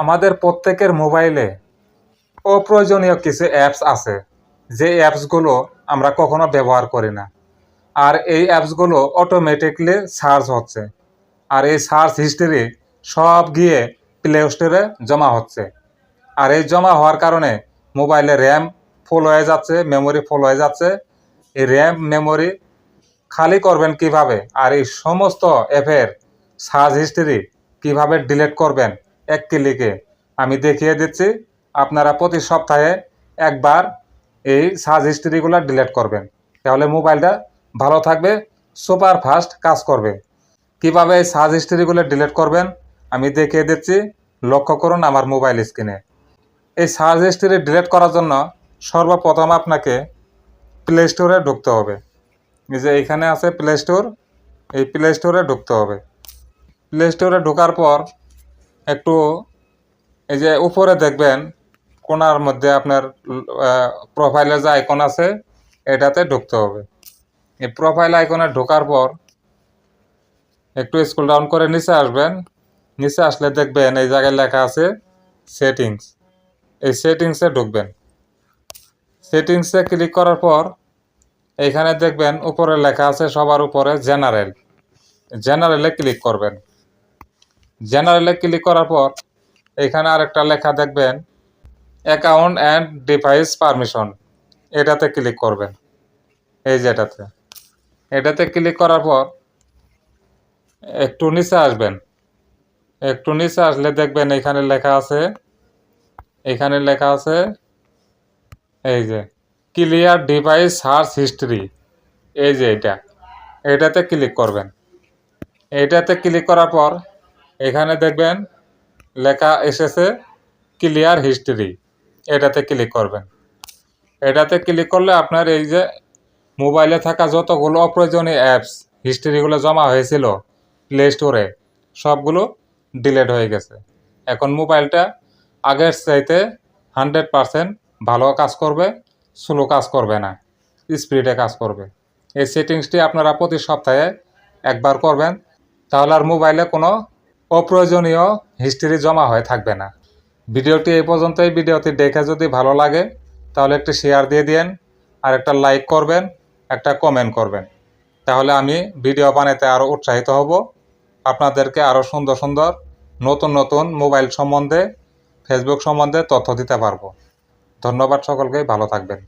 আমাদের প্রত্যেকের মোবাইলে অপ্রয়োজনীয় কিছু অ্যাপস আছে, যে অ্যাপসগুলো আমরা কখনো ব্যবহার করি না। আর এই অ্যাপসগুলো অটোমেটিকলি সার্চ হচ্ছে, আর এই সার্চ হিস্ট্রি সব গিয়ে প্লে স্টোরে জমা হচ্ছে। আর এই জমা হওয়ার কারণে মোবাইলে র্যাম ফুল হয়ে যাচ্ছে, মেমোরি ফুল হয়ে যাচ্ছে। এই র্যাম মেমোরি খালি করবেন কিভাবে, আর এই সমস্ত অ্যাপের সার্চ হিস্ট্রি কিভাবে ডিলিট করবেন এক ক্লিকে আমি দেখিয়ে দিচ্ছি। আপনারা প্রতি সপ্তাহে একবার এই সার্চ হিস্ট্রিগুলো ডিলিট করবেন, তাহলে মোবাইলটা ভালো থাকবে, সুপার ফাস্ট কাজ করবে। কিভাবে এই সার্চ হিস্ট্রিগুলো ডিলিট করবেন আমি দেখিয়ে দিচ্ছি, লক্ষ্য করুন আমার মোবাইল স্ক্রিনে। এই সার্চ হিস্ট্রি ডিলিট করার জন্য সর্বপ্রথম আপনাকে প্লে স্টোরে ঢুকতে হবে। এই যে এখানে আছে প্লে স্টোর, এই প্লে স্টোরে ঢুকতে হবে। প্লে স্টোরে ঢোকার পর একটু এই যে উপরে দেখবেন কোণার মধ্যে আপনার প্রোফাইলে যে আইকন আছে, এটাতে ঢুকতে হবে। এই প্রোফাইল আইকনে ঢোকার পর একটু স্ক্রল ডাউন করে নিচে আসবেন। নিচে আসলে দেখবেন এই জায়গায় লেখা আছে সেটিংস। এই সেটিংসে ঢুকবেন। সেটিংসে ক্লিক করার পর এইখানে দেখবেন উপরে লেখা আছে সবার উপরে জেনারেল। জেনারেলে ক্লিক করবেন। জেনারেলে ক্লিক করার পর এখানে আরেকটা লেখা দেখবেন অ্যাকাউন্ট অ্যান্ড ডিভাইস পারমিশন, এটাতে ক্লিক করবেন। এই যে এটাতে ক্লিক করার পর একটু নিচে আসবেন। একটু নিচে আসলে দেখবেন এখানে লেখা আছে, এখানে লেখা আছে এই যে ক্লিয়ার ডিভাইস সার্চ হিস্ট্রি। এই যে এটাতে ক্লিক করবেন। এটাতে ক্লিক করার পর এখানে দেখবেন লেখা এসেছে ক্লিয়ার হিস্ট্রি, এটাতে ক্লিক করবেন। এটাতে ক্লিক করলে আপনার এই যে মোবাইলে থাকা যতগুলো অপ্রয়োজনীয় অ্যাপস হিস্ট্রিগুলো জমা হয়েছিল প্লে স্টোরে, সবগুলো ডিলিট হয়ে গেছে। এখন মোবাইলটা আগের চাইতে 100% ভালো কাজ করবে, স্লো কাজ করবে না, স্পিডে কাজ করবে। এই সেটিংসটি আপনারা প্রতি সপ্তাহে একবার করবেন, তাহলে আর মোবাইলে কোনো অপ্রয়োজনীয় হিস্ট্রি জমা হয়ে থাকবে না। ভিডিওটি এই পর্যন্তই। ভিডিওটি দেখে যদি ভালো লাগে তাহলে একটি শেয়ার দিয়ে দিন, আর একটা লাইক করবেন, একটা কমেন্ট করবেন, তাহলে আমি ভিডিও বানাতে আরও উৎসাহিত হব, আপনাদেরকে আরও সুন্দর সুন্দর নতুন নতুন মোবাইল সম্বন্ধে, ফেসবুক সম্বন্ধে তথ্য দিতে পারবো। ধন্যবাদ সকলকে, ভালো থাকবেন।